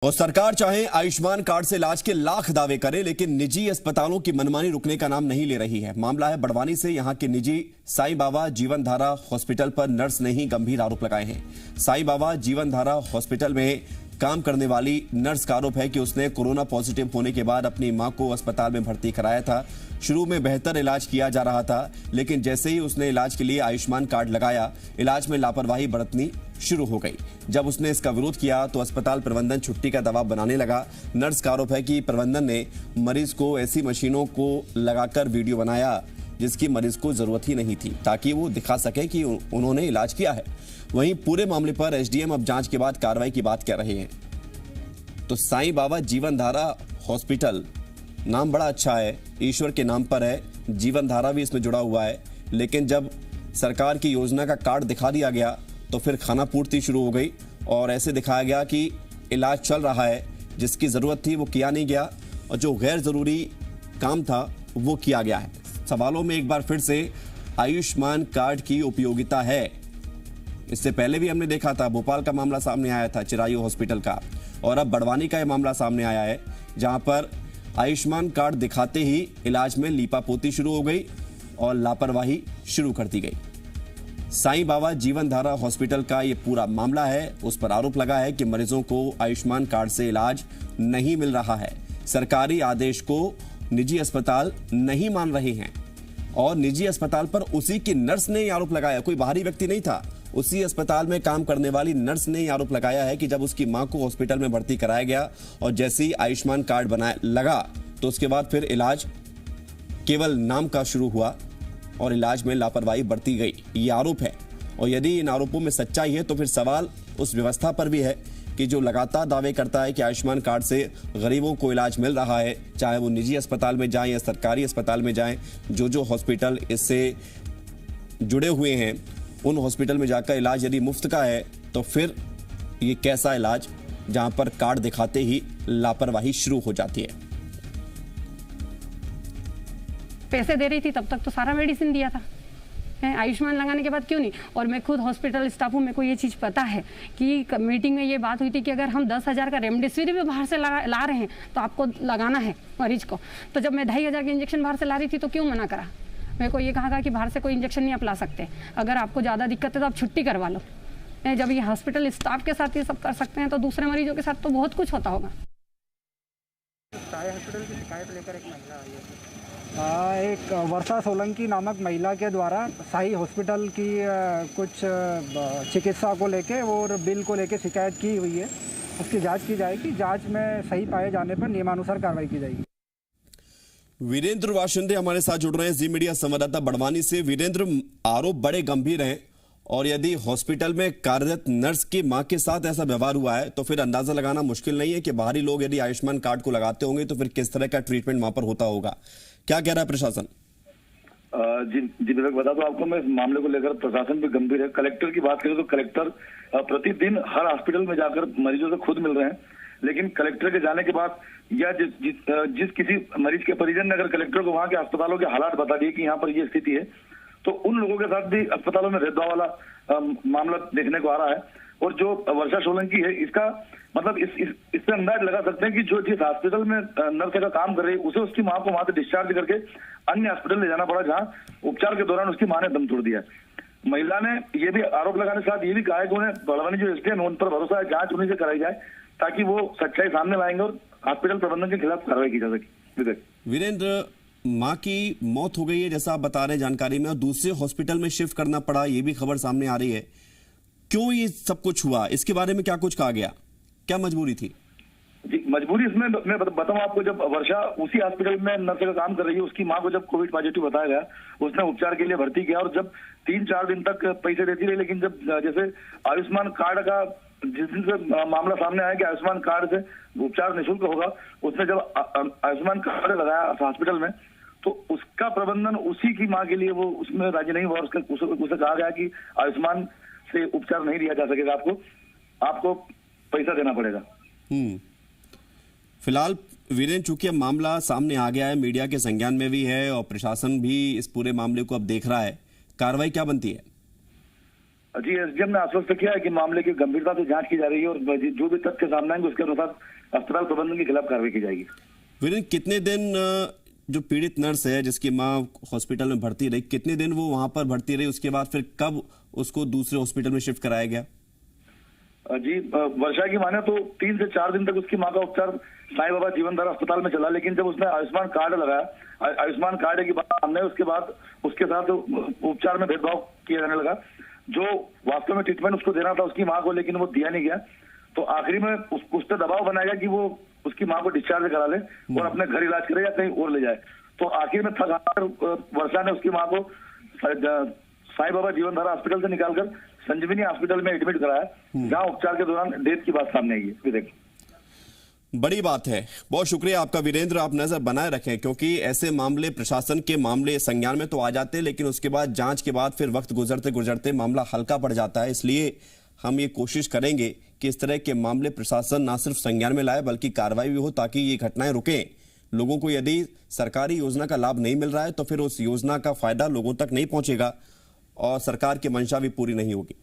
और सरकार चाहे आयुष्मान कार्ड से इलाज के लाख दावे करे, लेकिन निजी अस्पतालों की मनमानी रुकने का नाम नहीं ले रही है। मामला है बड़वानी से। यहां के निजी साईं बाबा जीवन धारा हॉस्पिटल पर नर्स ने ही गंभीर आरोप लगाए हैं। साईं बाबा जीवन धारा हॉस्पिटल में काम करने वाली नर्स का आरोप है कि उसने कोरोना पॉजिटिव होने के बाद अपनी मां को अस्पताल में भर्ती कराया था। शुरू में बेहतर इलाज किया जा रहा था, लेकिन जैसे ही उसने इलाज के लिए आयुष्मान कार्ड लगाया, इलाज में लापरवाही बरतनी शुरू हो गई। जब उसने इसका विरोध किया तो अस्पताल प्रबंधन छुट्टी का दबाव बनाने लगा। नर्स का आरोप है कि प्रबंधन ने मरीज को ऐसी मशीनों को लगाकर वीडियो बनाया जिसकी मरीज को जरूरत ही नहीं थी, ताकि वो दिखा सके कि उन्होंने इलाज किया है। वहीं पूरे मामले पर एसडीएम अब जांच के बाद कार्रवाई की बात कर रहे हैं। तो साईं बाबा जीवन धारा हॉस्पिटल, नाम बड़ा अच्छा है, ईश्वर के नाम पर है, जीवन धारा भी इसमें जुड़ा हुआ है, लेकिन जब सरकार की योजना का कार्ड दिखा दिया गया तो फिर खाना पूर्ति शुरू हो गई और ऐसे दिखाया गया कि इलाज चल रहा है। जिसकी जरूरत थी वो किया नहीं गया और जो गैर जरूरी काम था वो किया गया है। सवालों में एक बार फिर से आयुष्मान कार्ड की उपयोगिता है। इससे पहले भी हमने देखा था, भोपाल का मामला सामने आया था, चिरायू हॉस्पिटल का, और अब बड़वानी का यह मामला सामने आया है, जहां पर आयुष्मान कार्ड दिखाते ही इलाज में लीपापोती शुरू हो गई और लापरवाही शुरू कर दी गई। साईं बाबा जीवन धारा हॉस्पिटल का ये पूरा मामला है। उस पर आरोप लगा है कि मरीजों को आयुष्मान कार्ड से इलाज नहीं मिल रहा है। सरकारी आदेश को निजी अस्पताल नहीं मान रहे हैं और निजी अस्पताल पर उसी की नर्स ने आरोप लगाया, कोई बाहरी व्यक्ति नहीं था। उसी अस्पताल में काम करने वाली नर्स ने आरोप लगाया है कि जब उसकी मां को हॉस्पिटल में भर्ती कराया गया और जैसे ही आयुष्मान कार्ड लगा तो उसके बाद फिर इलाज केवल नाम का शुरू हुआ और इलाज में लापरवाही बरती गई, ये आरोप है। और यदि इन आरोपों में सच्चाई है तो फिर सवाल उस व्यवस्था पर भी है कि जो लगातार दावे करता है कि आयुष्मान कार्ड से गरीबों को इलाज मिल रहा है, चाहे वो निजी अस्पताल में जाएं या सरकारी अस्पताल में जाएं, जो हॉस्पिटल इससे जुड़े हुए हैं उन हॉस्पिटल में जाकर इलाज यदि मुफ्त का है, तो फिर ये कैसा इलाज जहां पर कार्ड दिखाते ही लापरवाही शुरू हो जाती है। पैसे दे रही थी तब तक तो सारा मेडिसिन दिया था, आयुष्मान लगाने के बाद क्यों नहीं। और मैं खुद हॉस्पिटल स्टाफ हूँ, मेरे को ये चीज़ पता है कि मीटिंग में ये बात हुई थी कि अगर हम 10,000 का रेमडेसिविर भी बाहर से ला रहे हैं तो आपको लगाना है मरीज को। तो जब मैं 2,500 के इंजेक्शन बाहर से ला रही थी तो क्यों मना करा। मेरे को ये कहा था कि बाहर से कोई इंजेक्शन नहीं आप ला सकते, अगर आपको ज़्यादा दिक्कत है तो आप छुट्टी करवा लो। जब ये हॉस्पिटल स्टाफ के साथ ये सब कर सकते हैं तो दूसरे मरीजों के साथ तो बहुत कुछ होता होगा। हॉस्पिटल की शिकायत लेकर एक महिला आई है। एक वर्षा सोलंकी नामक महिला के द्वारा साई हॉस्पिटल की कुछ चिकित्सा को लेके और बिल को लेके शिकायत की हुई है। उसकी जांच की जाएगी, जांच में सही पाए जाने पर नियमानुसार कार्रवाई की जाएगी। वीरेंद्र वाशिंदे हमारे साथ जुड़ रहे हैं, जी मीडिया संवाददाता बड़वानी से। वीरेंद्र, आरोप बड़े गंभीर हैं और यदि हॉस्पिटल में कार्यरत नर्स की मां के साथ ऐसा व्यवहार हुआ है तो फिर अंदाजा लगाना मुश्किल नहीं है कि बाहरी लोग यदि आयुष्मान कार्ड को लगाते होंगे तो फिर किस तरह का ट्रीटमेंट वहां पर होता होगा। क्या कह रहा है प्रशासन? जी विवेक, बता दो आपको, मैं इस मामले को लेकर प्रशासन भी गंभीर है। कलेक्टर की बात करें तो कलेक्टर प्रतिदिन हर हॉस्पिटल में जाकर मरीजों से खुद मिल रहे हैं, लेकिन कलेक्टर के जाने के बाद या जिस किसी मरीज के परिजन ने अगर कलेक्टर को वहां के अस्पतालों के हालात बता दिए कि यहाँ पर ये स्थिति है, तो उन लोगों के साथ भी अस्पतालों में भेदभाव वाला मामला देखने को आ रहा है। और जो वर्षा सोलंकी है, इसका मतलब इससे अंदाज लगा सकते हैं कि जो जिस हॉस्पिटल में नर्स का काम कर रही है उसे उसकी मां को वहां से डिस्चार्ज करके अन्य हॉस्पिटल ले जाना पड़ा, जहां उपचार के दौरान उसकी मां ने दम तोड़ दिया। महिला ने ये भी आरोप लगाने के साथ ये भी कहा है कि उन्हें बड़वानी जो एसडीएम उन पर भरोसा है, जांच उन्हीं से कराई जाए ताकि वो सच्चाई सामने लाएंगे और हॉस्पिटल प्रबंधन के खिलाफ कार्रवाई की जा सके। वीरेंद्र, मां की मौत हो गई है जैसा आप बता रहे हैं जानकारी में, और दूसरे हॉस्पिटल में शिफ्ट करना पड़ा, ये भी खबर सामने आ रही है। क्यों ये सब कुछ हुआ, इसके बारे में क्या कुछ कहा गया, क्या मजबूरी थी? जी, मजबूरी इसमें मैं बताऊं आपको, जब वर्षा उसी हॉस्पिटल में नर्स का काम कर रही है, उसकी मां को जब कोविड पॉजिटिव बताया गया, उसने उपचार के लिए भर्ती किया और जब 3-4 दिन तक पैसे देती रही, लेकिन जब जैसे आयुष्मान कार्ड का जिस दिन से मामला सामने आया कि आयुष्मान कार्ड से उपचार निःशुल्क होगा, उसने जब आयुष्मान कार्ड लगाया हॉस्पिटल में तो उसका प्रबंधन उसी की मां के लिए वो उसमें राजी नहीं हुआ। उसे कहा गया कि आयुष्मान से उपचार नहीं दिया जा सकेगा, आपको पैसा देना पड़ेगा। फिलहाल वीरेंद्र, चूंकि अब मामला सामने आ गया है, मीडिया के संज्ञान में भी है और प्रशासन भी इस पूरे मामले को अब देख रहा है, कार्रवाई क्या बनती है? जी, एसडीएम ने आश्वस्त किया है कि मामले की गंभीरता से जांच की जा रही है और जो भी तथ्य सामने आएंगे उसके अनुसार अस्पताल प्रबंधन के खिलाफ कार्रवाई की जाएगी। वीरेंद्र, कितने दिन जो पीड़ित नर्स है जिसकी मां हॉस्पिटल में भर्ती रही, कितने दिन वो वहां पर भर्ती रही, उसके बाद फिर कब उसको दूसरे हॉस्पिटल में शिफ्ट कराया गया? जी, वर्षा की माने तो 3 से 4 दिन तक उसकी मां का उपचार साईं बाबा जीवनधारा अस्पताल में चला, लेकिन जब उसने आयुष्मान कार्ड लगाया, आयुष्मान कार्ड की बात सामने, उसके बाद उसके साथ उपचार में भेदभाव किया जाने लगा। जो वास्तव में ट्रीटमेंट उसको देना था उसकी मां को, लेकिन वो दिया नहीं गया। तो आखिरी में उस पर दबाव बनाया गया कि वो उसकी मां को डिस्चार्ज करा ले और अपने घर इलाज करे या कहीं और ले जाए। तो आखिर में थक हार वर्षा ने उसकी मां को साईं बाबा जीवनधारा हॉस्पिटल से निकालकर संजीवनी हॉस्पिटल में एडमिट कराया, जहां उपचार के दौरान डेथ की बात सामने आई है। देखिए, बड़ी बात है। बहुत शुक्रिया आपका वीरेंद्र। आप नजर बनाए रखें, क्योंकि ऐसे मामले, प्रशासन के मामले संज्ञान में तो आ जाते हैं, लेकिन उसके बाद जांच के बाद फिर वक्त गुजरते गुजरते मामला हल्का पड़ जाता है। इसलिए हम ये कोशिश करेंगे कि इस तरह के मामले प्रशासन ना सिर्फ संज्ञान में लाए बल्कि कार्रवाई भी हो, ताकि ये घटनाएं रुकें। लोगों को यदि सरकारी योजना का लाभ नहीं मिल रहा है तो फिर उस योजना का फायदा लोगों तक नहीं पहुंचेगा और सरकार की मंशा भी पूरी नहीं होगी।